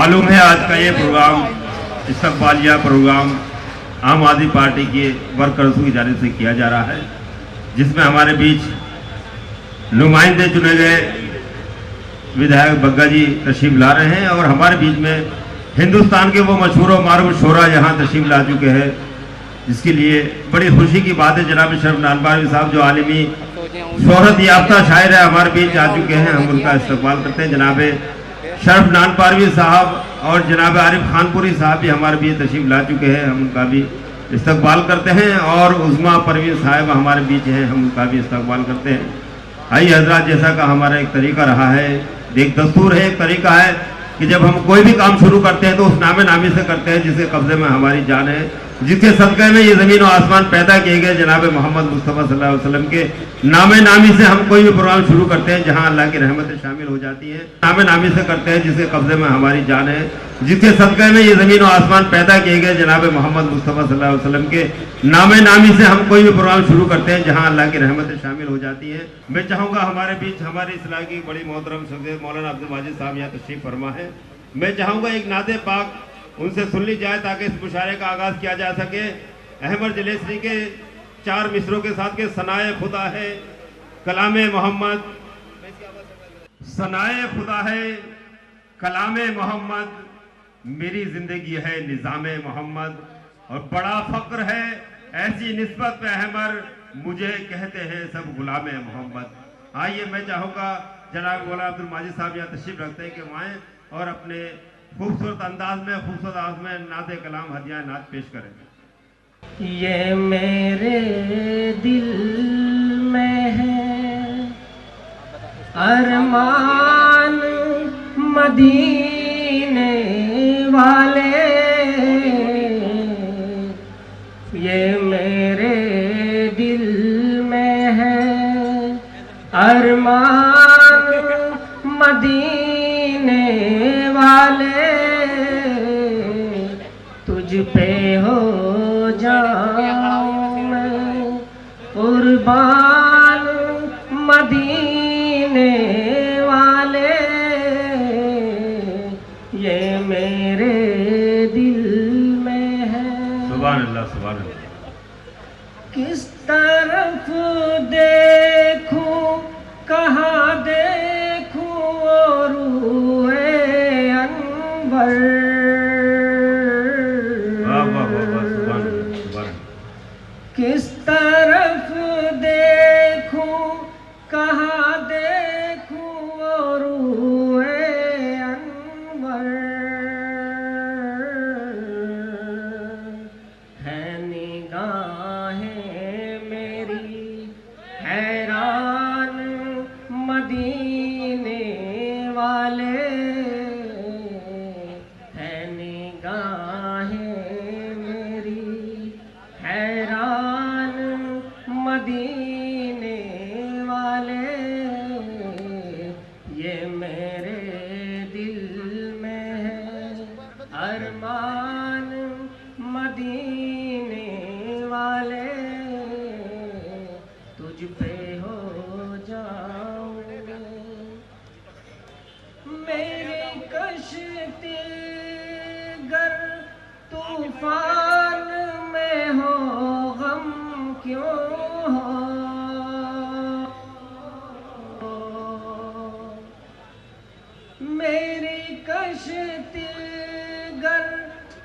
मालूम है आज का ये प्रोग्राम इस्तकबालिया प्रोग्राम आम आदमी पार्टी के वर्कर्स की जानिब से किया जा रहा है, जिसमें हमारे बीच नुमाइंदे चुने गए विधायक बग्गा जी तशरीफ ला रहे हैं और हमारे बीच में हिंदुस्तान के वो मशहूर और मारूफ शोरा यहाँ तशरीफ ला चुके हैं, जिसके लिए बड़ी खुशी की बात है। जनाब शरफ नानपारवी साहब जो आलमी शोहरत याफ्ता शायर है हमारे बीच आ चुके हैं, हम उनका इस्तकबाल करते हैं। जनाब शरफ नानपारवी साहब और जनाब आरिफ खानपुरी साहब भी हमारे बीच तशरीफ ला चुके हैं, हम उनका भी इस्तकबाल करते हैं। और उस्मा परवीन साहब हमारे बीच हैं, हम उनका भी इस्तकबाल करते हैं। आइए हजरात, जैसा का हमारा एक तरीका रहा है, एक दस्तूर है, एक तरीका है कि जब हम कोई भी काम शुरू करते हैं तो उस नामे नामी से करते हैं जिसके कब्जे में हमारी जान है, जिसके सदक़े में ये ज़मीन और आसमान पैदा किए गए जनाब मोहम्मद मुस्तफ़ा सल्लल्लाहु अलैहि वसल्लम के नामे नामी से हम कोई भी प्रोग्राम शुरू करते हैं जहां अल्लाह की रहमतें शामिल हो जाती हैं। नामे नामी से करते हैं जिसके कब्जे में हमारी जान है, जिसके सदक़े में ये ज़मीन और आसमान पैदा किए गए जनाब मोहम्मद मुस्तफ़ा सल्लल्लाहु अलैहि वसल्लम के नामे नामी से हम कोई भी प्रोग्राम शुरू करते हैं जहाँ अल्लाह की रहमतें शामिल हो जाती हैं। मैं चाहूँगा हमारे बीच हमारे इस्लाह की बड़ी मोहतरम शख्सियत मौलाना अब्दुल माजिद साहब यहाँ तशरीफ़ फरमा है। मैं चाहूँगा एक नाते पाक उनसे सुन ली जाए ताकि इस मुशायरे का आगाज़ किया जा सके। अहमद जलेसरी के 4 मिसरों के साथ के सनाए खुदा है कलाम मोहम्मद, सनाए खुदा है कलाम मोहम्मद, मेरी जिंदगी है निज़ाम मोहम्मद, और बड़ा फक्र है ऐसी निस्बत पे अहमद, मुझे कहते हैं सब गुलाम मोहम्मद। आइए मैं चाहूँगा जनाब मौलाना अब्दुल माजिद साहब यहाँ तशरीफ रखते हैं कि वहाँ आएं और अपने खूबसूरत अंदाज में खूबसूरत आवाज़ में नाते कलाम हदिया नात पेश करें। ये मेरे दिल में है अरमान मदीने वाले, ये मेरे दिल में है अरमान मदीने वाले, तुझ पे हो जाऊं मैं कुर्बान मदीने वाले, ये मेरे दिल में है। सुभान अल्लाह, सुभान अल्लाह। किस तरफ देखूं कहाँ देखूं और रूहे अनवर, किस तरफ देखूं कहाँ देखूं और रूहे अनवर, है निगाहें मेरी हैरान मदीने वाले, है निगाहें मेरी हैरान मदीने वाले, ये मेरे दिल में है अरमान मदीने वाले, तुझ पे हो जाऊं मेरी कश्ती गर तूफान में हो गम क्यों हो, मेरी कश्ती गर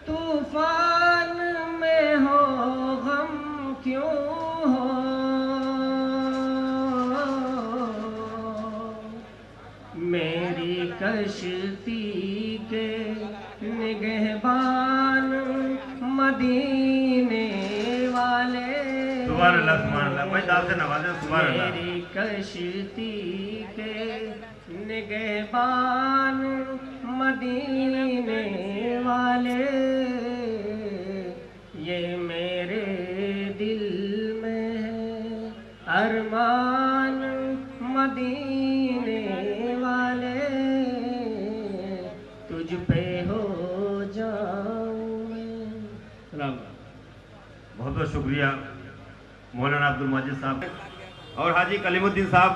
तूफान में हो गम क्यों हो, मेरी कश्ती के निगहबान मदीने वाले, सुभान अल्लाह, सुभान अल्लाह। मैं दाल से नवाज़े, सुभान अल्लाह। मेरी कश्ती के निगहबान मदीने वाले, ये मेरे दिल में है अरमान मदीने वाले, तुझ पे हो जाऊं मैं। बहुत बहुत शुक्रिया मौलाना अब्दुल माजिद साहब और हाजी कलीमुद्दीन साहब,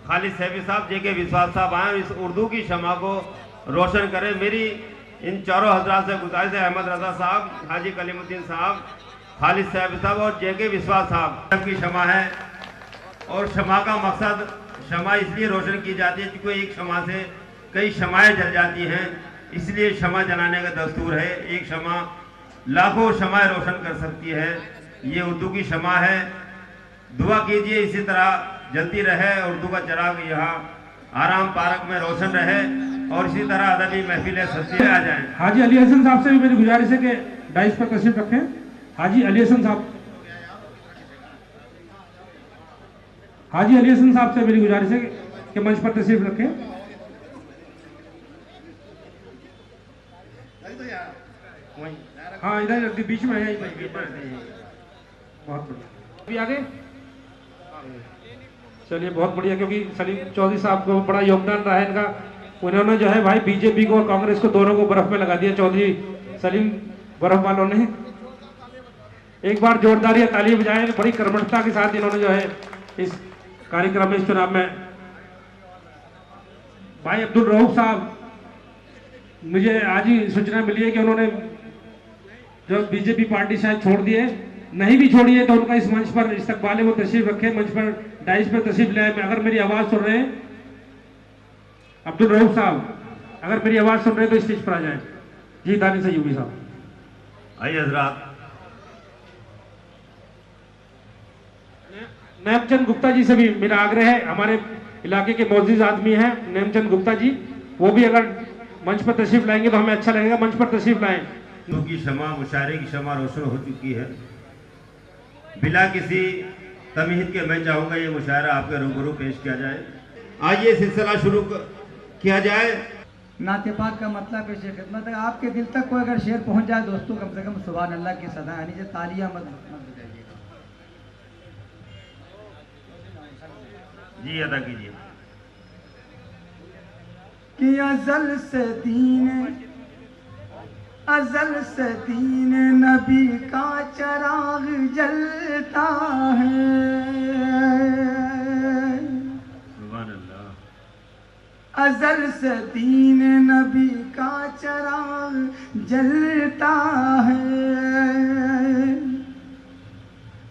खालिद सैफी साहब, जेके विश्वास साहब आए इस उर्दू की शमा को रोशन करें। मेरी इन चारों हजरात से गुजारिश है, अहमद रजा साहब, हाजी कलीमुद्दीन साहब, खालिद साहब और जेके विश्वास साहब, सबकी क्षमा है। और क्षमा का मकसद, क्षमा इसलिए रोशन की जाती है क्योंकि एक क्षमा से कई क्षमाएं जल जाती हैं, इसलिए क्षमा जलाने का दस्तूर है। एक क्षमा लाखों क्षमाएं रोशन कर सकती है, ये उर्दू की क्षमा है। दुआ कीजिए इसी तरह जलती रहे उर्दू का चिराग यहाँ आराम पार्क में रोशन रहे और इसी तरह अदबी महफिलें सस्ती आ जाएं। हाजी अली हसन साहब से भी मेरी गुजारिश है कि डाइस पर तशरीफ रखें। हाजी अली हसन साहब, हाजी अली हसन साहब से मेरी गुजारिश है कि मंच पर तशरीफ रखें। हाँ इधर बीच में है, बहुत बढ़िया। अभी आगे चलिए, बहुत बढ़िया, क्योंकि सलीम चौधरी साहब को बड़ा योगदान रहा है इनका। उन्होंने जो है भाई बीजेपी को और कांग्रेस को दोनों को बर्फ में लगा दिया। चौधरी सलीम बर्फ वालों ने एक बार जोरदार या ताली बजाए, बड़ी कर्मठता के साथ इन्होंने जो है इस कार्यक्रम में, इस चुनाव में। भाई अब्दुल रऊफ साहब, मुझे आज ही सूचना मिली है कि उन्होंने जो बीजेपी पार्टी शायद छोड़ दिए, नहीं भी छोड़ी है तो उनका इस मंच पर इस्तकबाल है, वो तशरीफ रखे, मंच पर डाइस पर तशरीफ ले। अगर मेरी आवाज सुन रहे हैं अब्दुल रऊफ साहब, अगर मेरी आवाज सुन रहे हैं तो स्टेज पर आ जाए। जी दानिश अय्यूबी साहब। आइए हजरात। नेमचंद गुप्ता जी से भी मेरा आग्रह है, हमारे इलाके के मौजूद आदमी हैं नेमचंद गुप्ता जी, वो भी अगर मंच पर तशरीफ लाएंगे तो हमें अच्छा लगेगा। मंच पर तशरीफ लाएं। की क्षमा, मुशायरे की क्षमा रोशन हो चुकी है। बिला किसी तमहीद के मैं चाहूंगा ये मुशायरा आपके रूबरू पेश किया जाए। आइए सिलसिला शुरू किया जाए। नाते पाक का मतलब पेश खिदमत है। आपके दिल तक कोई अगर शेर पहुंच जाए दोस्तों, कम से कम सुभान अल्लाह की सदा यानी जो तालियां मत बजाइएगा। जी अदा कीजिए। कि अजल से दीन नबी का चराग जलता है। सुभान अल्लाह। अजल से दीन नबी का चराग जलता है।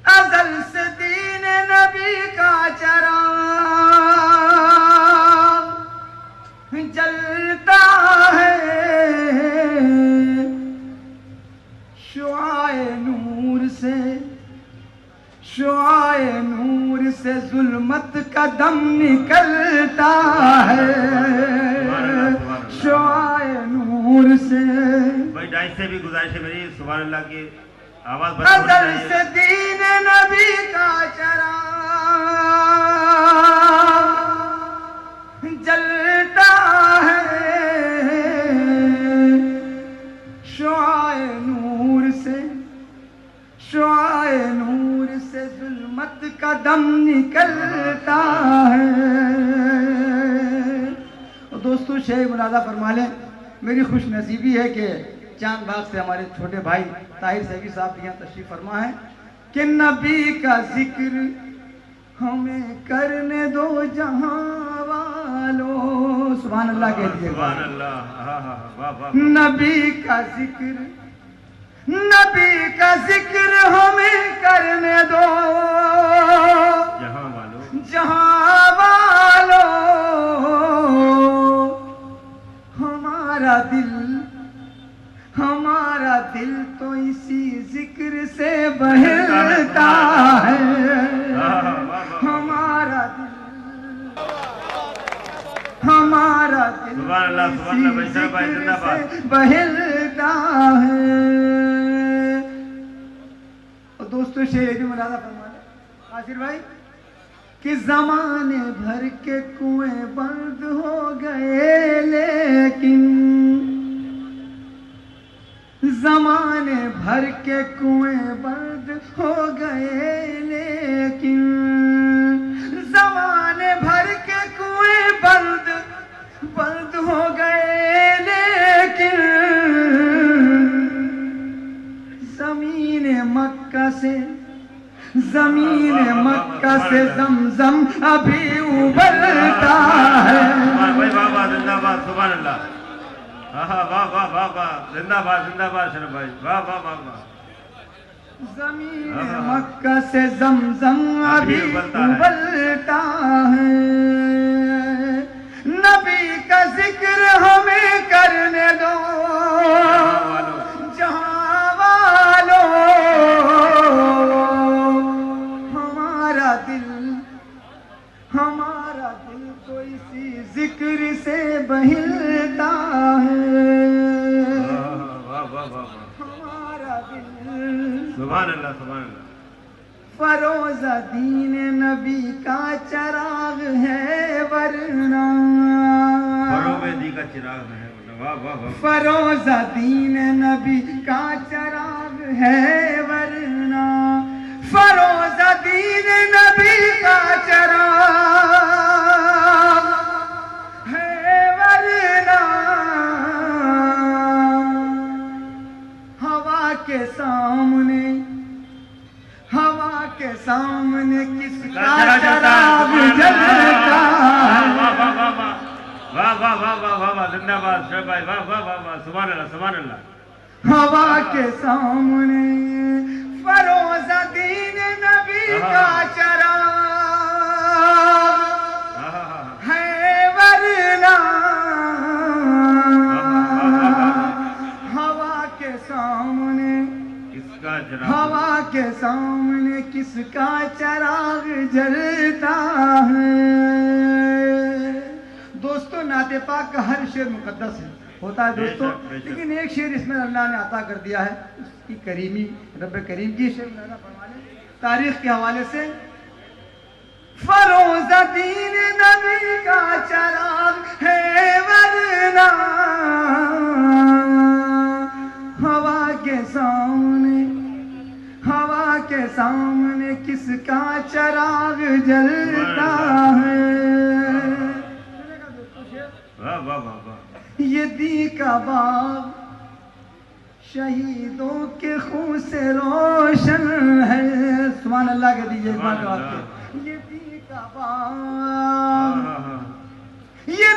अजल से दीन नबी का चराग जलता है। शुआए नूर से जुल्मत का दम निकलता है। शुआए नूर से। भाई डाइस से भी गुजारिश है मेरी, सुभान अल्लाह की आवाज। अजल से दीन नबी का चराग जलता है। शुआए नूर से जुल्मत का दम निकलता है। और दोस्तों शेर मुलाजा फरमा लें, मेरी खुश नसीबी है कि चांद बाग से हमारे छोटे भाई ताहिर सैफी साहब यहाँ तशरीफ फरमा है कि नबी का जिक्र हमें करने दो जहां वालों। सुभान अल्लाह कह दीजिए। सुभान अल्लाह। नबी का जिक्र हमें करने दो जहां वालों। हमारा दिल तो इसी जिक्र से बहलता है। हमारा दिल इसी जिक्र से बहलता है। दोस्तों शेर भी मुलाजा फरमाना आसिर भाई कि जमाने भर के कुएं बंद हो गए, लेकिन जमाने भर के कुएं बंद हो गए, लेकिन जमाने भर के कुएं बंद हो गए, लेकिन जमीन मक्का से जमजम अभी उबलता है। भाई बाबा जिंदाबाद। सुभान अल्लाह। वाह वाह वाह वाह वाह, जिंदाबाद जिंदाबाद शरफ भाई, वाह वाह वाह वाह। ज़मीन मक्का से ज़मज़म अभी उबलता है। उबलता है। नबी का जिक्र हमें करने दो जहां वालों, हमारा दिल तो इसी जिक्र से बहिलता है। वाह वाह वाह वाह, हमारा दिल सुभान अल्लाह सुभान अल्लाह। फरोज़ा दीन नबी का चिराग है वरना, फरोज़ा का चिराग है, वाह वाह वाह। फरोज़ा दीन नबी का चिराग है वरना, फरोज़ा दीन नबी का चिराग है वरना, हवा के सामने किसका चिराग जलता है। वाह वाह वाह वाह वाह वाह वाह वाह वाह वाह, जिंदाबाद शरफ भाई, वाह वाह वाह वाह, सुभान अल्लाह सुभान अल्लाह। हवा के सामने फरोज़ा दीन नबी का चिराग है वरना, हवा के सामने किसका चिराग जलता है। दोस्तों, नाते पाक का हर शेर मुकद्दस है, होता है दोस्तों, लेकिन एक शेर इसमें अल्लाह ने अता कर दिया है, उसकी करीमी रब करीम की शेर फरमाने तारीख के हवाले से। फरोज़ा दीन नबी का चिराग है वरना, हवा के सामने किसका चिराग जलता है। वाह वाह वाह वाह। ये दी का बाग शहीदों के खून से रोशन है। सुभान अल्लाह के दीजिए इस बात को। ये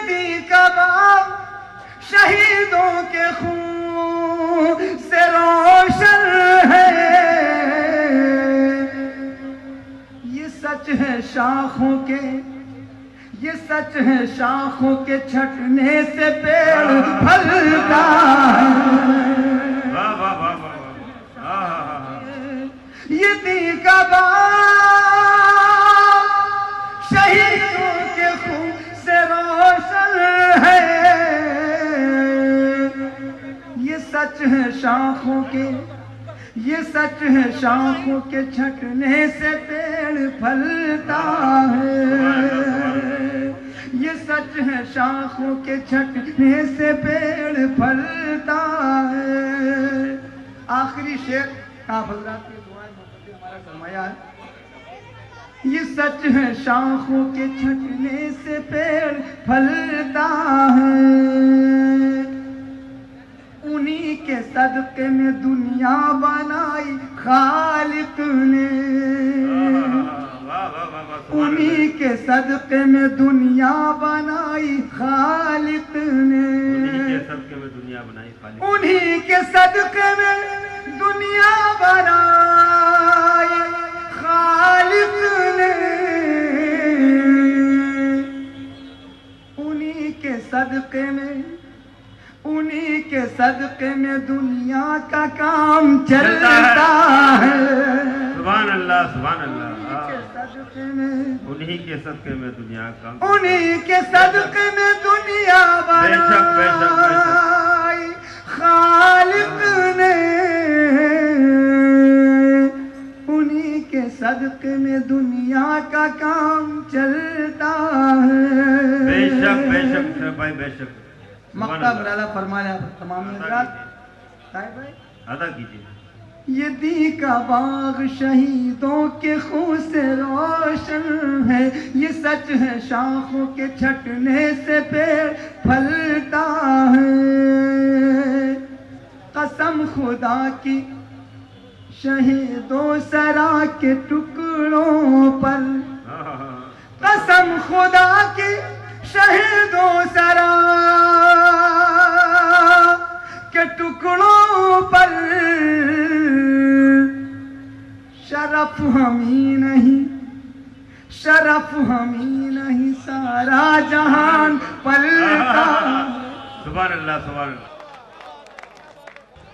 दी का बाग शहीदों के खून से रोशन है। ये सच है शाखों के छटने से पेड़ फलता है। वाह वाह वाह वाह वाह। ये दी का बाग शहीदों के खून से रोशन है। ये सच है शाखों के छटने से पेड़ फलता है। ये सच है शाखों के छटने से पेड़ फलता है। आखिरी शेर आप हज़रात की दुआएं मोहब्बत हमारा सरमाया है। ये सच है शाखों के छटने से पेड़ फलता है। उन्हीं के सदक़े में दुनिया बनाई खालिक ने। उन्हीं के सदक़े में दुनिया बनाई खालिक ने। उन्हीं के सदक़े में दुनिया बनाई खालिक ने। उन्हीं के सदक़े में दुनिया का काम चलता है। सुभान अल्लाह सुभान अल्लाह। उन्हीं के सदक़े में दुनिया का बेशक बेशक बनाई खालिक ने। उन्हीं के सदक़े में दुनिया का काम चलता है। बेशक बेशक भाई बेशक। मक्ता मुरादा फरमाया तमाम भाई अदा कीजिए। ये दी का बाग शहीदों के खून से रोशन है। ये सच है शाखों के छटने से पेड़ फलता है। कसम खुदा की शहीदों सरा के टुकड़ों पर। कसम खुदा की शहीदों सरा पर शरफ हमी नहीं, शरफ हमी नहीं, सारा जहान पलटा। सुभान अल्लाह, सुभान अल्लाह।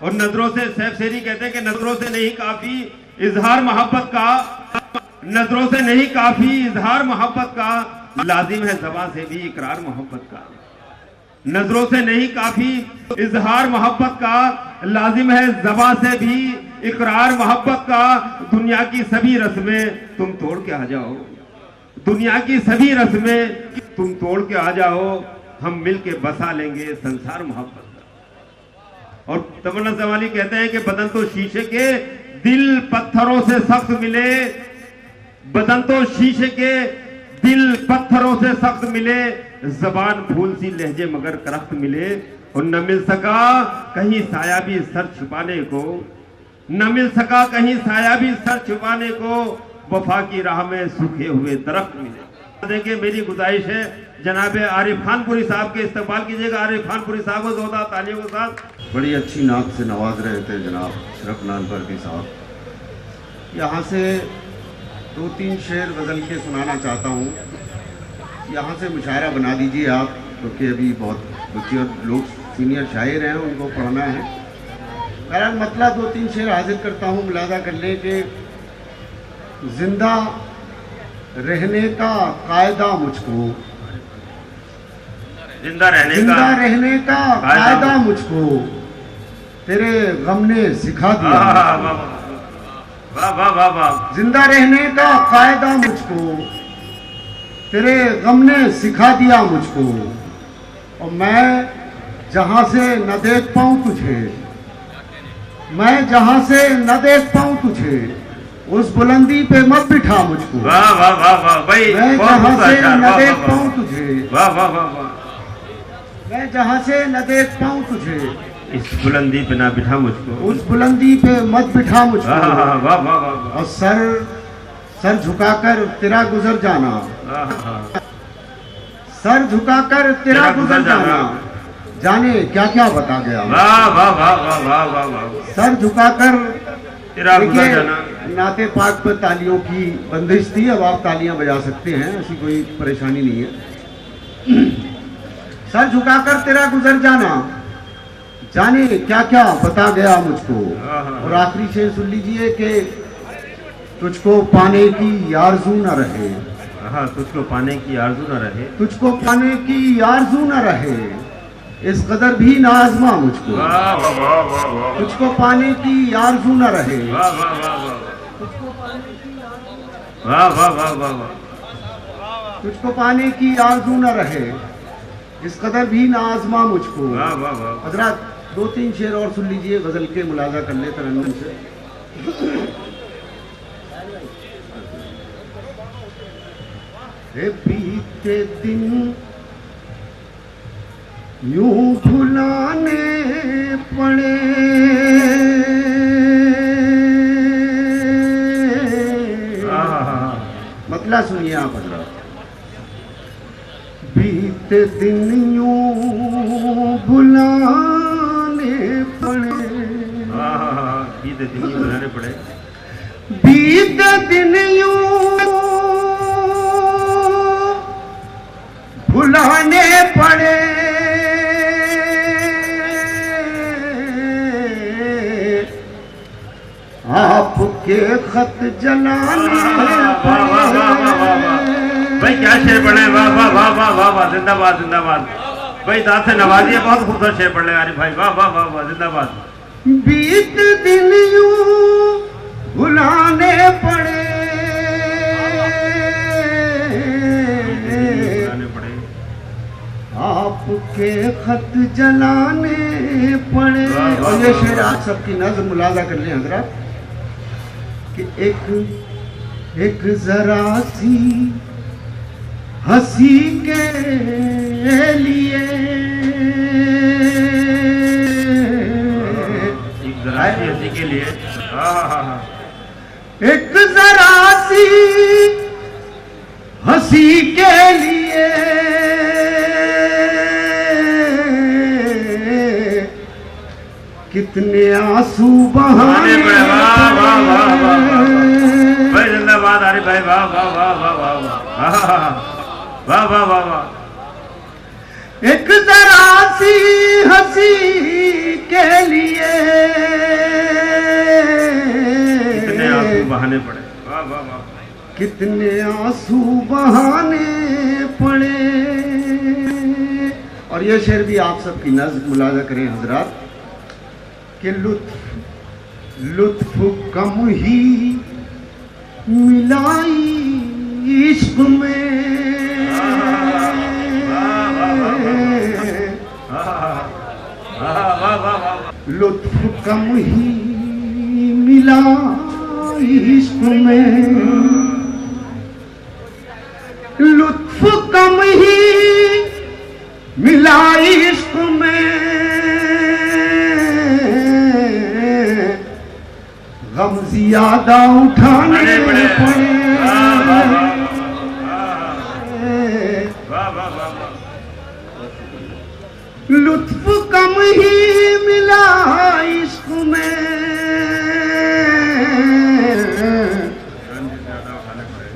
और नजरों से, सैफ शेरी कहते हैं कि नजरों से नहीं काफी इजहार मोहब्बत का, नजरों से नहीं काफी इजहार मोहब्बत का, लाजिम है ज़बान से भी इकरार मोहब्बत का। नजरों से नहीं काफी इजहार मोहब्बत का, लाजिम है ज़बान से भी इकरार मोहब्बत का। दुनिया की सभी रस्में तुम तोड़ के आ जाओ, दुनिया की सभी रस्में तुम तोड़ के आ जाओ, हम मिल के बसा लेंगे संसार मोहब्बत का। और तमन्ना जवाली कहते हैं कि बदन तो शीशे के, दिल पत्थरों से सख्त मिले, बदन तो शीशे के, दिल पत्थरों से सख्त मिले, जबान फूल सी लहजे मगर करख्त मिले। और न मिल सका कहीं साया भी सर छुपाने को, न मिल सका कहीं साया भी सर छुपाने को, वफा की राह में सूखे हुए दरख्त मिले। देखिए मेरी गुजारिश है जनाब आरिफ खानपुरी साहब के इस्तकबाल कीजिएगा। आरिफ खानपुरी साहब को जोरदार तालियों के साथ। बड़ी अच्छी नात से नवाज रहे थे जनाब शरफनान बर्दी साहब। यहाँ से 2-3 शेर गज़ल के सुनाना चाहता हूँ। यहाँ से मुशायरा बना दीजिए आप, क्योंकि अभी बहुत बच्चे और लोग सीनियर शायर हैं, उनको पढ़ना है। मेरा मतलब 2-3 शेर हाजिर करता हूँ, मुलाजा कर लें कि जिंदा रहने का कायदा मुझको, जिंदा रहने का कायदा मुझको तेरे गम ने सिखा दिया। वाह वाह वाह वाह। जिंदा रहने का कायदा मुझको तेरे गम ने सिखा दिया मुझको, और मैं जहां से न देख पाऊं तुझे, मैं जहां से न देख पाऊं तुझे, उस बुलंदी पे मत बिठा मुझको। वाह वाह वाह वाह भाई। मैं जहां से न देख पाऊं तुझे, वाह वाह वाह वाह। मैं जहां से न देख पाऊं तुझे, इस बुलंदी पे ना बिठा मुझको, उस बुलंदी पे मत बिठा मुझको। वाह वाह वाह वाह वाह। और सर झुकाकर तेरा गुजर जाना, सर झुकाकर तेरा गुजर जाना, जाने क्या क्या बता गया। वाह वाह वाह वाह वाह वाह वाह। सर झुकाकर तेरा गुजर जाना। नाते पाक पर तालियों की बंदिश थी, अब आप तालियां बजा सकते हैं, ऐसी कोई परेशानी नहीं है। सर झुकाकर तेरा गुजर जाना, जाने क्या क्या बता गया मुझको। और आखिरी शेर सुन लीजिए कि तुझको पाने की आरज़ू न रहे, हाँ, तुझको पाने की आरज़ू न रहे, तुझको पाने की आरज़ू न रहे, इस कदर भी ना आज़मा मुझको। वाह वाह वाह वाह वाह। तुझको पाने की आरज़ू न रहे, वाह वाह वाह वाह। तुझको पाने की वाह वाह वाह वाह वाह। तुझको पाने की आरज़ू न रहे, इस कदर भी ना आज़मा मुझको। वाह वाह वाह। हजरात 2-3 शेर और सुन लीजिए गज़ल के, मुलाजा कर ले तरन्नुम से। बीते दिन यूं भुलाने पड़े, मतलब सुनिए आप हजरात। बीते दिन यूं भुलाने पड़े, बीते दिन यूं भुलाने पड़े, बीते दिन यूं भुलाने पड़े, आपके खत जलाने पड़े। भाई क्या शेर पढ़े, वाह वाह वाह वाह वाह वाह। जिंदाबाद जिंदाबाद भाई, दाद से नवाजिए, बहुत खूबसूरत शेर पढ़ ले आरिफ भाई, वाह वाह वाह वाह। जिंदाबाद। बीत दिन यूं भुलाने पड़े, आपके खत जलाने पड़े। और ये शेर आप सबकी नज़र मुलाजा कर लें हजरत कि एक जरा सी हंसी के लिए, एक जरा सी हंसी के लिए, एक जरा सी हंसी के लिए, कि कितने आंसू बहाने पड़े। वाह वाह वाह वाह भाई, जिंदाबाद आरिफ भाई, वाह वाह वाह वाह वाह वाह वाह वाह वाह। एक जरा सी हंसी के लिए कितने आंसू बहाने पड़े। वाह वाह वाह। कितने आंसू बहाने पड़े। और ये शेर भी आप सबकी नज़्म मुलाजा करें हजरात कि लुत्फ कम ही मिलाई इश्क में, लुत्फ कम ही मिला इश्क में, लुत्फ कम ही मिला इश्क में, गम ज्यादा उठाने पड़े। लुत्फ कम ही मिला इश्क में,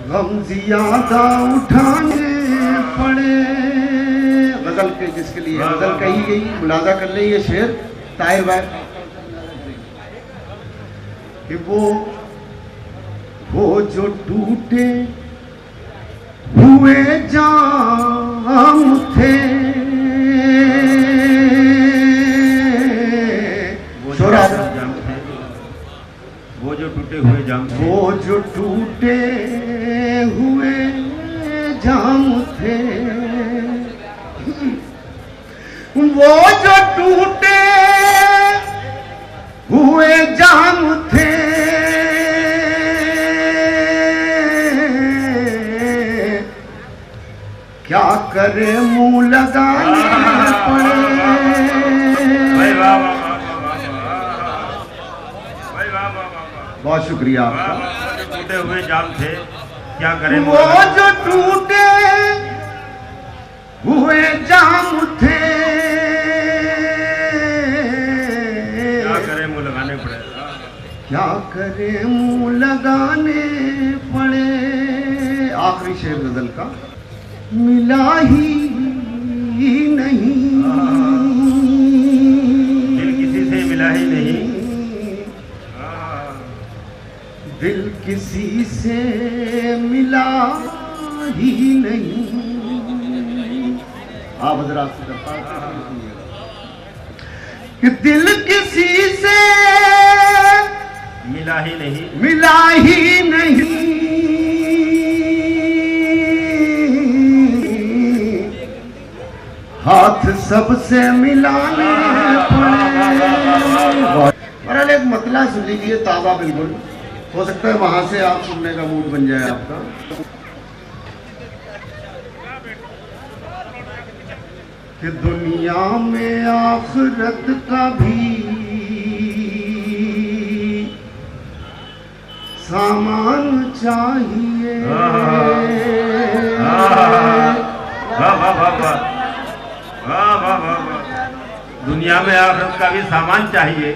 गम ज्यादा उठाने पड़े। गजल के जिसके लिए गजल कही गई मुलाजा कर ले ये शेर ताहिर भाई कि वो जो टूटे हुए जाम थे, वो जो टूटे हुए जाम थे, वो जो टूटे हुए जाम थे, वो जो टूटे हुए जाम थे, क्या करे मुंह लगाने पड़े। बहुत शुक्रिया आपका। टूटे हुए जाम थे, क्या करें वो जो टूटे हुए जाम थे, क्या करें मुंह लगाने पड़े। क्या करे मुंह लगाने पड़े। आखिरी शेर गजल का मिला ही नहीं, दिल किसी से मिला ही नहीं, दिल किसी से मिला ही नहीं। आप हजरात से कि दिल किसी से मिला ही नहीं, मिला ही नहीं, हाथ सबसे मिलाने पड़े। और एक मतला सुन लीजिए ताज़ा, बिल्कुल हो सकता है वहां से आप सुनने का मूड बन जाए आपका। कि दुनिया में आखिरत का भी सामान चाहिए। दुनिया में आखिरत का भी सामान चाहिए।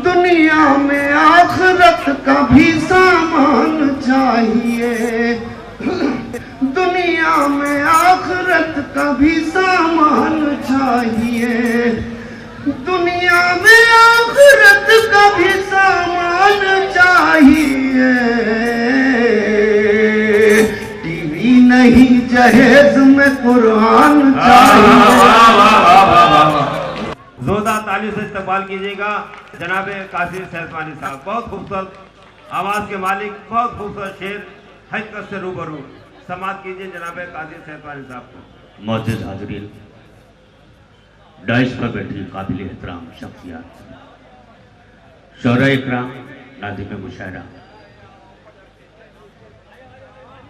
दुनिया में आखिरत का भी सामान चाहिए। दुनिया में आखिरत का भी सामान चाहिए। दुनिया में आखिरत का भी सामान चाहिए। टीवी नहीं जहेज में कुरान चाहिए। जोरदार ताली से इस्तकबाल कीजिएगा जनाब कासिम सैफवानी साहब। बहुत खूबसूरत आवाज के मालिक, बहुत खूबसूरत शेर, हकीकत से रूबरू। समाप्त कीजिए जनाब कासिम सैफवानी साहब को। मौजूद हाज़रीन, डाइस पर बैठी काबिल एहतराम शख्सियात, शौरा इकराम, नादिम मुशायरा,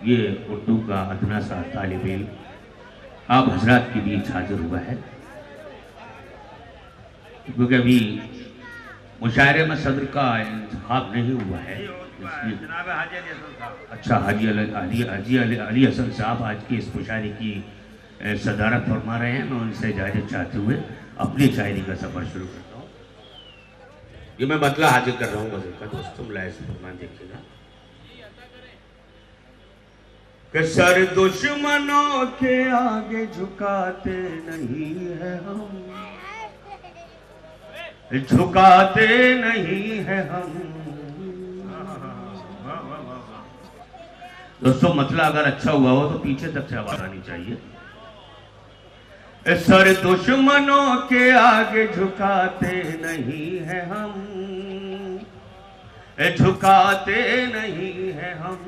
ये उर्दू का अदना सा तालिब इल्म आप हजरात के बीच हाजिर हुआ है, क्योंकि अभी मुशायरे में सदर का इंतखाब नहीं हुआ है। अच्छा, हाजी अली हसन साहब आज की इस मुशायरे की सदारत फरमा रहे हैं। मैं उनसे इजाज़त चाहते हुए अपनी शायरी का सफ़र शुरू करता हूँ। ये मैं मतलब हाजिर कर रहा हूँ गजल का दोस्तों, मुलायम फरमान देखिएगा। कि सर दुश्मनों के आगे झुकाते नहीं है हम, झुकाते नहीं है हम। दोस्तों मतलब अगर अच्छा हुआ हो तो पीछे तक से आवाज आनी चाहिए। सर दुश्मनों के आगे झुकाते नहीं है हम, झुकाते नहीं है हम।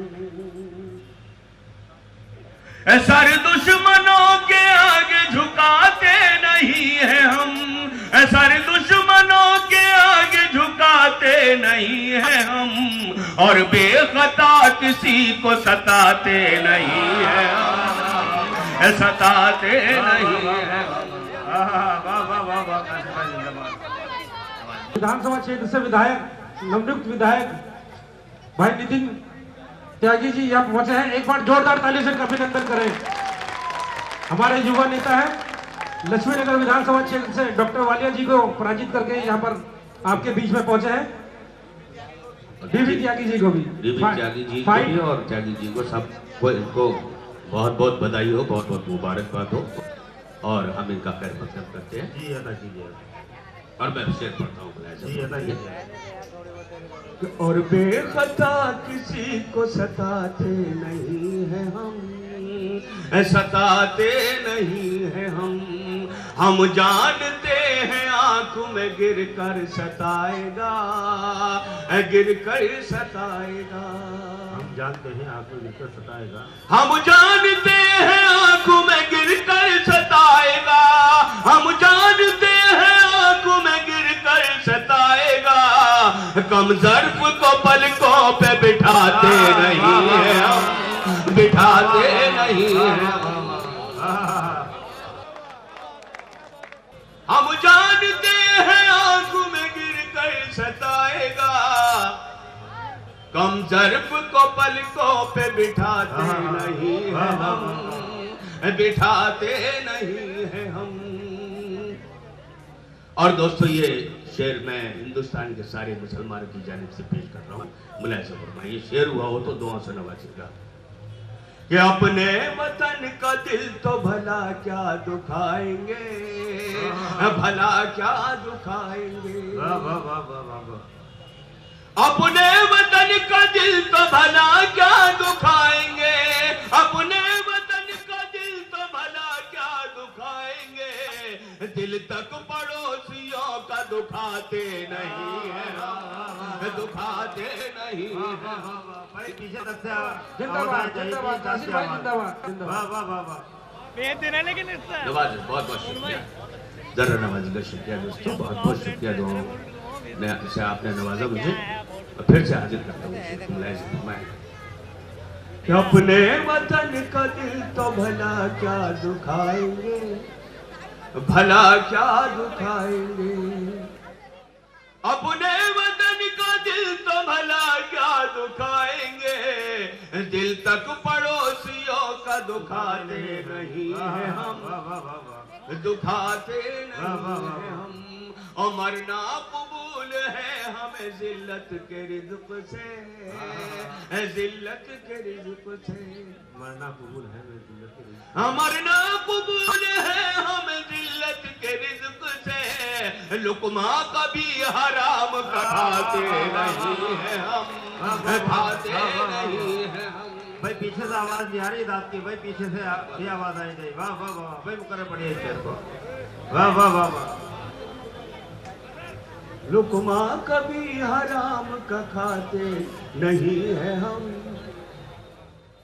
सर दुश्मनों के आगे झुकाते नहीं है हम, सर दुश्मनों के आगे झुकाते नहीं है हम। और बेखता किसी को सताते नहीं है हम, सताते नहीं है। विधानसभा क्षेत्र से विधायक, नवनियुक्त विधायक भाई नितिन त्यागी जी यहाँ पहुंचे हैं। एक बार जोरदार ताली से अभिनंदन करें। हमारे युवा नेता है, लक्ष्मीनगर विधानसभा क्षेत्र से डॉक्टर वालिया जी को पराजित करके यहाँ पर आपके बीच में पहुंचे हैं। डीवी त्यागी जी को भी, डीवी त्यागी जी को भी और त्यागी जी को सबको इनको बहुत बहुत बधाई हो, बहुत बहुत मुबारकबाद हो। और हम इनका खैर मकदम करते हैं। जी अदा कीजिए। और मैं शेर पढ़ता हूँ। जी अदा कीजिए। और बेखता किसी को सताते नहीं है हम, सताते नहीं है हम जानते हैं आंखों में गिर कर सताएगा, गिर कर सताएगा। हम जानते हैं आंखों में गिर कर सताएगा, हम जानते हैं आंखों में गिर कर सताएगा, हम जानते हैं आंखों में गिर कर सताएगा। कम ज़र्फ़ को पलकों पे बिठाते नहीं है हम, बिठाते नहीं है हम जानते हैं आंखों में गिर कर सताएगा। कम ज़र्फ़ को पलकों पे बिठाते नहीं है हम, बिठाते नहीं है हम। और दोस्तों ये शेर मैं हिंदुस्तान के सारे मुसलमानों की जानिब से पेश कर रहा हूँ। मुलायम फरमाइए। ये शेर हुआ हो तो दुआ से नवाजिएगा। कि अपने वतन का दिल तो भला क्या दुखाएंगे, भला क्या दुखाएंगे। अपने वतन का दिल तो भला क्या दुखाएंगे, अपने वतन का दिल तो भला क्या दुखाएंगे। दिल तक पड़ोसियों का दुखाते नहीं है, दुखाते नहीं है। पीछे तक से जिंदाबाद, जिंदाबाद, कासिम भाई जिंदाबाद, जिंदाबाद। नवाज बहुत बहुत शुक्रिया, जरा नवाजी का शुक्रिया दोस्तों, बहुत बहुत शुक्रिया दोनों से आपने नवाजा मुझे। और फिर से हाजिर करता हूँ। अपने वतन का दिल तो भला क्या दुखाएंगे, भला क्या दुखाएंगे। अपने वतन का दिल तो भला क्या दुखाएंगे। दिल तक पड़ोसियों का दुखाते नहीं है हम, दुखाते नहीं है हम। और मरना कबूल है हमें जिल्लत के रिज़्क़ से, जिल्लत के रिज़्क़ से। मरना कबूल है हमें जिल्लत के रिज़्क़, मरना कबूल है हमें जिल्लत के रिज़्क़ से। लुक़मा कभी हराम का खाते नहीं है हम, खाते नहीं है हम। भाई पीछे से आवाज नहीं आ रही रात की, भाई पीछे से ये आवाज आई जाए। वाह वाह वाह भाई, मुकर्रर पढ़िए इस शेर को। वाह वाह वाह वाह। लुक़मा कभी हराम का खाते नहीं है हम,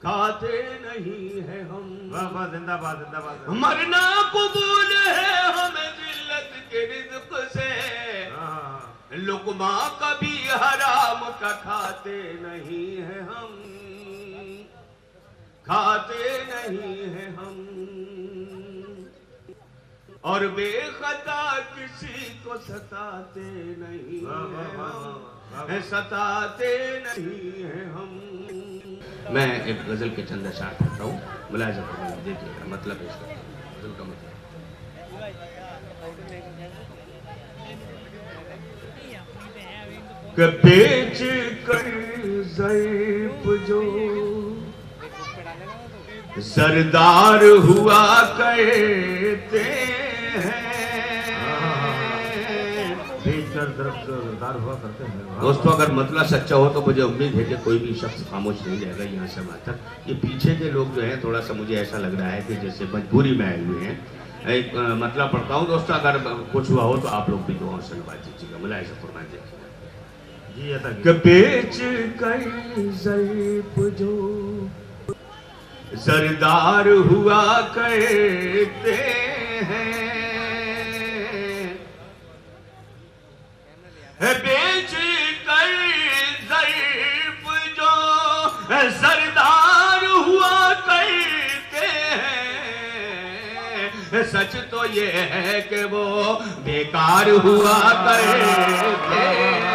खाते नहीं है हम। वाह वाह, जिंदाबाद जिंदाबाद। मरना कबूल है हमें जिल्लत के रिज़्क़ से। लुक़मा कभी हराम का खाते नहीं है हम, खाते नहीं है हम। और बेखता किसी को सताते नहीं है हम, सताते नहीं है हम। मैं एक गजल के चंद अशआर पढ़ता हूँ, मुलाहिज़ा फरमाइए, देखिएगा मतलब है इसका, गजल का मतलब। कि बेच कर ज़र्फ़ जो सरदार हुआ करते हैं। सरदार हुआ करते हैं। दोस्तों, अगर मतलब सच्चा हो तो मुझे उम्मीद है कि कोई भी शख्स खामोश नहीं रहेगा यहाँ से वहाँ तक। ये पीछे के लोग जो हैं, थोड़ा सा मुझे ऐसा लग रहा है कि जैसे मजबूरी में आए हुए हैं। एक मतलब पढ़ता हूँ दोस्तों, अगर कुछ हुआ हो तो आप लोग भी दुआओं से नवाज दीजिएगा। मुलाहिज़ा फरमाइए जी, ऐसा कि बेच कर ज़र्फ़ जो सरदार हुआ करते हैं, बेच कर ज़र्फ़ जो सरदार हुआ करते हैं। सच तो ये है कि वो बेकार हुआ करते हैं।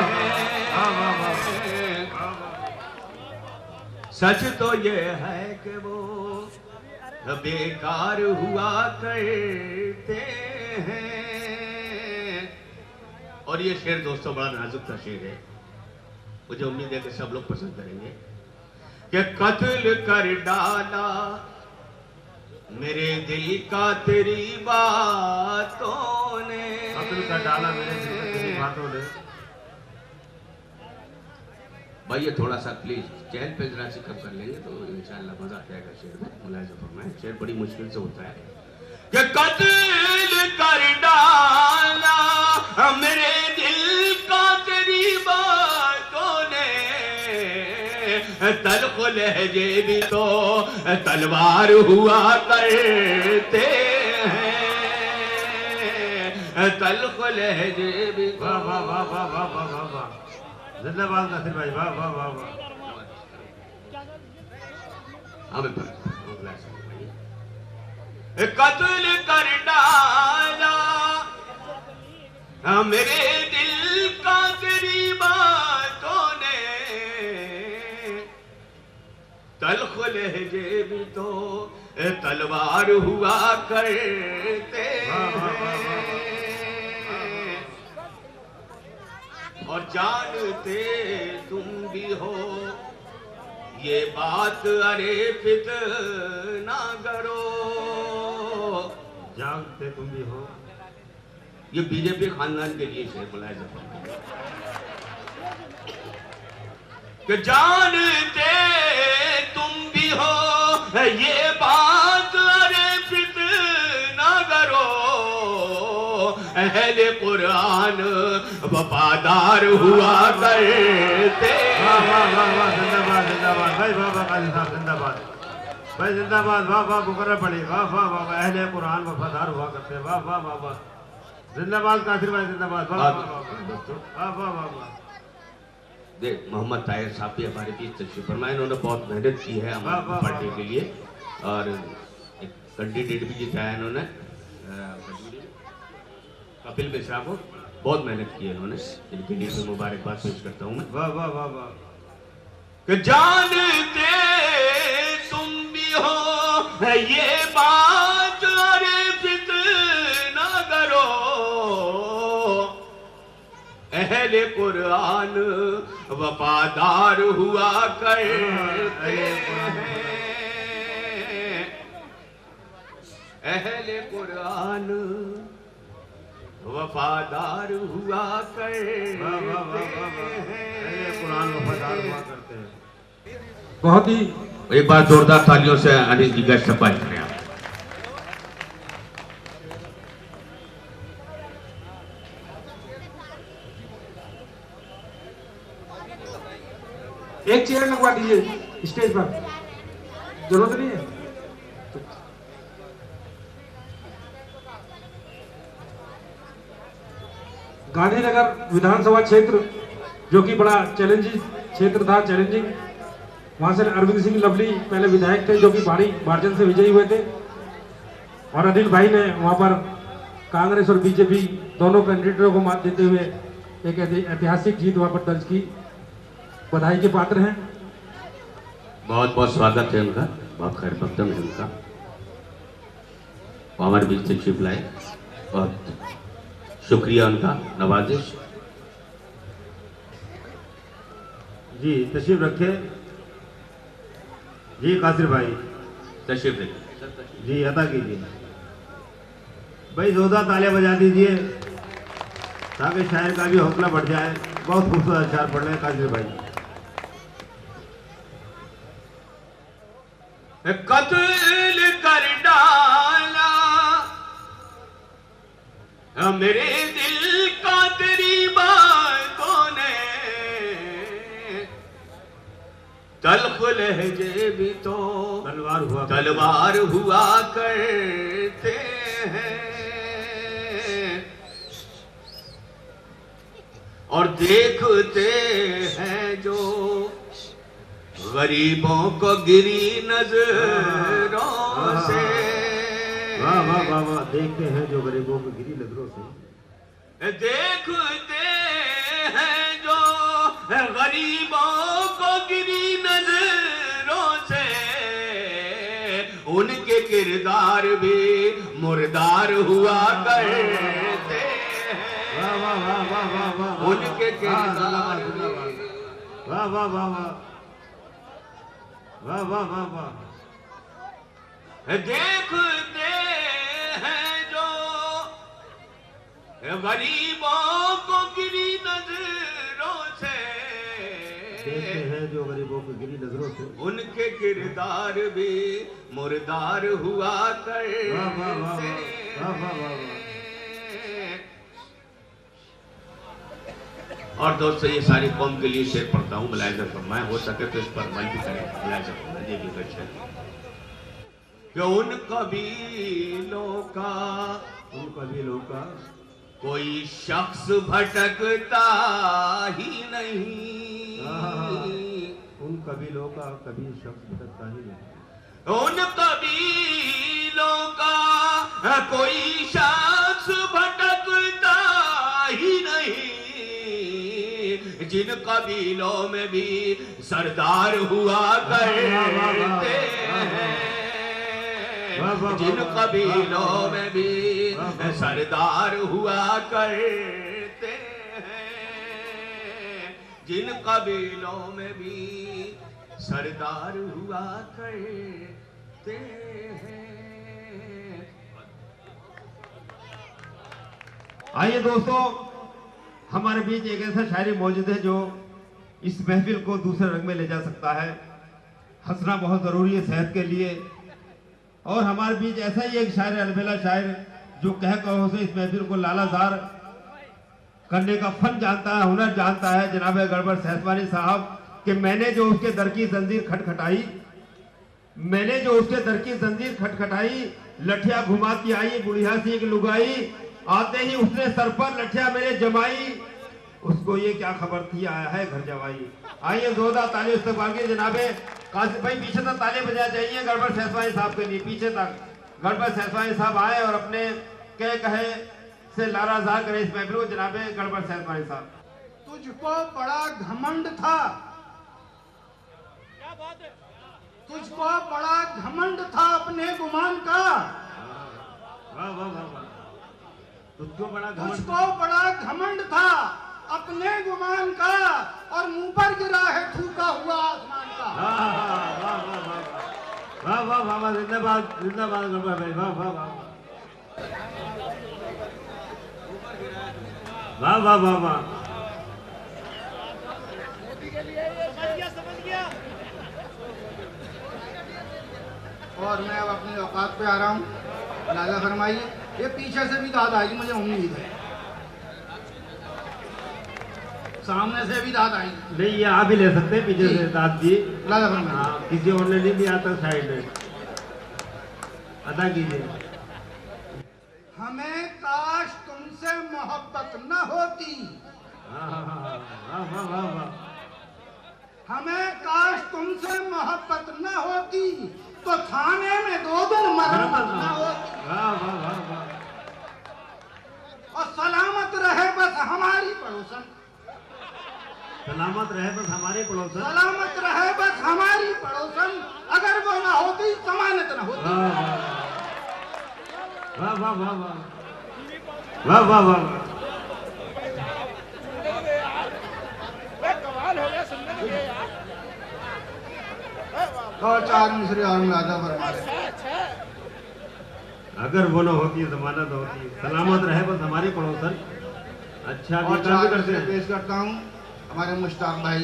सच तो ये है कि वो बेकार हुआ करते हैं। और ये शेर दोस्तों बड़ा नाजुक सा शेर है, मुझे उम्मीद है कि सब लोग पसंद करेंगे। कि कत्ल कर डाला मेरे दिल का तेरी बातों ने, कत्ल कर डाला मेरे दिल का तेरी बातों ने। भाई ये थोड़ा सा प्लीज चैन पे जरा से कम कर लेंगे तो इंशाल्लाह मजा आ जाएगा शेर में। मुलाहिज़ा फरमाएं, शेर बड़ी मुश्किल से होता है। कि कत्ल कर डाला मेरे दिल का तेरी बातों ने, तल्ख़ लहजे भी तो तलवार हुआ करते हैं। तल्ख़ लहजे भी तो वाह वाह वाह वाह वाह वाह वाह वाह, जिंदाबाद नासिर भाई, वाह वाह वाह वाह। कत्ल कर डाला मेरे दिल का तेरी बातों ने, तल्ख़ लहजे भी तो तलवार हुआ करते हैं। और जानते तुम भी हो ये बात, अरे फितना करो। जानते तुम भी हो, ये बीजेपी खानदान के लिए शेर मुलाहिज़ा फरमाइए। कि जानते तुम भी हो ये बात, अरे फितना करो। अहले कुरान वफादार हुआ करते। वाह वाह वाह वाह, जिंदाबाद जिंदाबाद भाई, वाह वाह काजी साहब जिंदाबाद भाई, जिंदाबाद। वाह वाह मुकर्रर पड़ी, वाह वाह वाह वाह। अहले कुरान वफादार हुआ करते हैं, वाह वाह वाह वाह, जिंदाबाद कासिर भाई जिंदाबाद। वाह वाह वाह वाह वाह वाह। देख मोहम्मद ताहिर साहब भी हमारे बीच तशरीफ फरमाए। इन्होंने बहुत मेहनत की है हमारे पार्टी के लिए और एक कैंडिडेट भी जिताया इन्होंने, कपिल मिश्रा को। बहुत मेहनत की है इन्होंने, इनके लिए मैं मुबारकबाद पेश करता हूँ मैं। वाह वाह वाह वाह। कि जानते तुम भी हो ये बात, अरे फितना करो। अहले कुरान वफादार हुआ करते हैं। अहले कुरान वफादार हुआ करते वाह वाह वाह वाह वाह, अहले कुरान वफादार हुआ करते हैं। बहुत ही एक बार जोरदार तालियों से अनिल जी का इस्तेमाल करें आप। एक चेयर लगवा दीजिए स्टेज पर, जरूरत नहीं है। गांधीनगर विधानसभा क्षेत्र जो कि बड़ा चैलेंजिंग क्षेत्र था, चैलेंजिंग, वहां से अरविंद सिंह लवली पहले विधायक थे जो कि भारी मार्जिन से विजयी हुए थे और अनिल भाई ने वहां पर कांग्रेस और बीजेपी दोनों कैंडिडेटों को मात देते हुए एक ऐतिहासिक जीत वहां पर दर्ज की। बधाई के पात्र हैं। बहुत बहुत स्वागत है उनका, बहुत खैर मकदम है उनका, वो हमारे बीच तशरीफ लाए। बहुत शुक्रिया उनका, नवाजिश। जी तशरीफ रखे। जी कासिर भाई तशरीफ रखिए। जी अदा कीजिए भाई, जोरदार तालियां बजा दीजिए ताकि शायर का भी हौसला बढ़ जाए। बहुत खूबसूरत अशार पढ़ रहे हैं कासिर भाई। कत्ल कर डाला मेरे दिल का तेरी बातों ने, तल्ख लहजे भी तो तलवार हुआ करते हैं, और देखते हैं जो गरीबों को गिरी नजरों से। वाह वाह वाह वाह, देखते हैं जो गरीबों को गिरी नजरों से, देखते हैं जो गरीबों को गिरी नजरों से, उनके किरदार भी मुर्दार हुआ करते हैं। वाह वाह वाह वाह वाह वाह, उनके किरदार वाह वाह वाह वाह वाह वाह वाह वाह, देखते हैं जो गरीबों को गिरी नजरों से, देखते हैं जो गरीबों को गिरी नजरों से, उनके किरदार भी मुर्दार हुआ करते वाह वाह वाह वाह वाह वाह वाह। और दोस्तों ये सारी कौम के लिए शेर पढ़ता हूँ, मुलायजा फरमाएं, हो सके तो इस पर अमल भी करें। मुलायजा फरमाएं, ये भी कुछ है कि उन कबीलों का कोई शख्स भटकता ही नहीं, उन कबीलों का कभी शख्स भटकता ही नहीं, उन कबीलों का कोई शख्स भटकता ही नहीं, जिन कबीलों में भी सरदार हुआ करते हैं, जिन कबीलों में भी सरदार हुआ करते हैं, जिन कबीलों में भी सरदार हुआ करते हैं। आइए दोस्तों, हमारे बीच एक ऐसा शायरी मौजूद है जो इस महफिल को दूसरे रंग में ले जा सकता है। हंसना बहुत जरूरी है सेहत के लिए, और हमारे बीच ऐसा ही एक शायर, अलबेला शायर, जो कह कहो से इस महफिल को लालाजार करने का फन जानता है, हुनर जानता है, जनाब गड़बड़ सहसवानी साहब। कि मैंने जो उसके दर की जंजीर खटखटाई, मैंने जो उसके दर की जंजीर खटखटाई, लठिया घुमाती आई बुढ़िया सी एक लुगाई, आते ही उसने सर पर लठिया मेरे जमाई, उसको ये क्या खबर थी आया है घर जवाई। आइए जोरदार ताली इस्तकबाल की जनाबे कासिम भाई, पीछे तक ताली बजा चाहिए गड़बड़ सहसवानी साहब के लिए। पीछे तक गड़बड़ सहसवानी साहब आए और अपने कहे से लाराजार करें इस महफिल को। जनाबे गड़बड़ सहसवानी साहब। तुझको बड़ा घमंड था, तुझको बड़ा घमंड था अपने गुमान का, वाह वाह वाह वाह, तुझको बड़ा घमंड, तुझको बड़ा घमंड था अपने गुमान का, और मुंह पर गिरा है थूका हुआ आसमान का। वाह वाह वाह वाह वाह वाह वाह, जिंदाबाद जिंदाबाद गड़बड़ भाई, वाह वाह वाह वाह वाह वाह वाह। और मैं अब अपनी औकात पे आ रहा हूँ, लाला फरमाइए। ये पीछे से भी दाद आएगी, मुझे उम्मीद है, सामने से भी दाद आएगी। नहीं, ये आप ही ले सकते हैं पीछे से दाद जी। लाला फरमाइए। हाँ, किसी और ने नहीं लिया था, साइड में अदा कीजिए। हमें काश तुमसे मोहब्बत न होती, वाह वाह वाह वाह, हमें काश तुमसे मोहब्बत न होती, तो थाने में 2 दिन मरम्मत न होती, वाह वाह वाह वाह, और सलामत रहे बस हमारी पड़ोसन, सलामत रहे बस हमारे पड़ोसन, सलामत रहे बस हमारी पड़ोसन, अगर वो ना होती जमानत न होती। वाह वाह वाह वाह वाह वाह वाह वाह। कमाल हो गया सुनने और 4 मिसरे और मुलाजा फरमा लें। अगर वो न होती जमानत होती, सलामत रहे बस हमारी पड़ोसन। अच्छा और भी 4 करते मिसरे हैं। पेश करता हूँ हमारे मुश्ताक भाई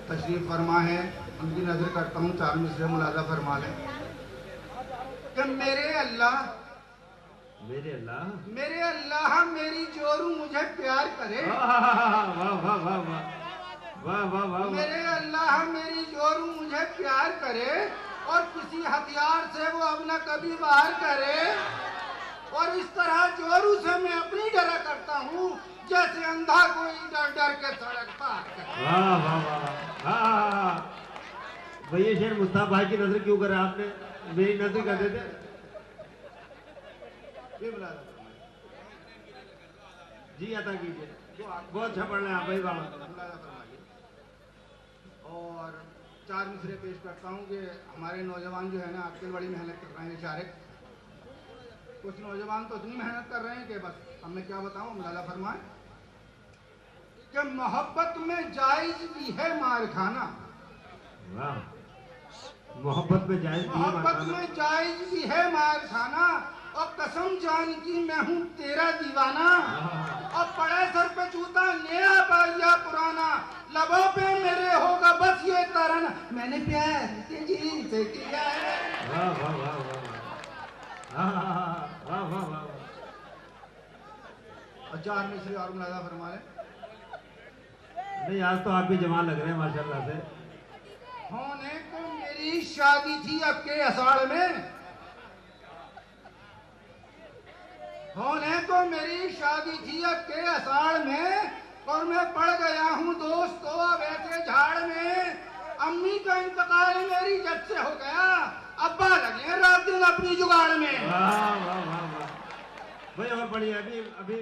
तशरीफ फरमा है, उनकी नजर करता हूँ 4 मिसरे मुलाजा फरमा लें। कि मेरे अल्लाह मेरी जोरू मुझे प्यार करे। वाह वाह वाह वाह वाह वाह वाह। मेरे अल्लाह मेरी जोरू मुझे प्यार करे और किसी हथियार से वो अब न कभी वार करे। और इस तरह जोरू से मैं अपनी डरा करता हूँ जैसे अंधा कोई डर डर के सड़क पार करे। वाह वाह वाह वाह। भाई ये शेर मुस्ताफ भाई की नजर क्यों करे आपने? मेरी नजर कर देते। जी अता कीजिए, बहुत अच्छा पढ़ रहे हैं आप भाई बाबा। और 4 मिसरे पेश करता हूँ कि हमारे नौजवान जो है ना आजकल बड़ी मेहनत कर रहे हैं बेचारे। कुछ नौजवान तो इतनी मेहनत कर रहे हैं कि बस अब मैं क्या बताऊँ, मुलाजा फरमाए कि मोहब्बत में जायज भी है मार खाना। वाह, मोहब्बत में जायज भी है मार मोहब्बत खाना। में जायज भी है मार खाना और कसम जान की मैं हूँ तेरा दीवाना। और पड़े सर पे जूता नया या पुराना, लबों पे मेरे होगा बस ये तराना, मैंने प्यार तेजी से किया है। वाह वाह वाह वाह वाह वाह वाह वाह। और 4 मिसरे और मुलाजा फरमा ले। नहीं आज तो आप भी जवान लग रहे हैं माशाल्लाह से। होने को मेरी शादी थी अब के अषाढ़ में, होने को मेरी शादी थी अब के अषाढ़ में, और मैं पड़ गया हूँ दोस्तों अब ऐसे झाड़ में। अम्मी का इंतकाल मेरी जब से हो गया, अब्बा लगे रात दिन अपनी जुगाड़ में। वाह वाह वाह वाह। भाई और बढ़िया, अभी अभी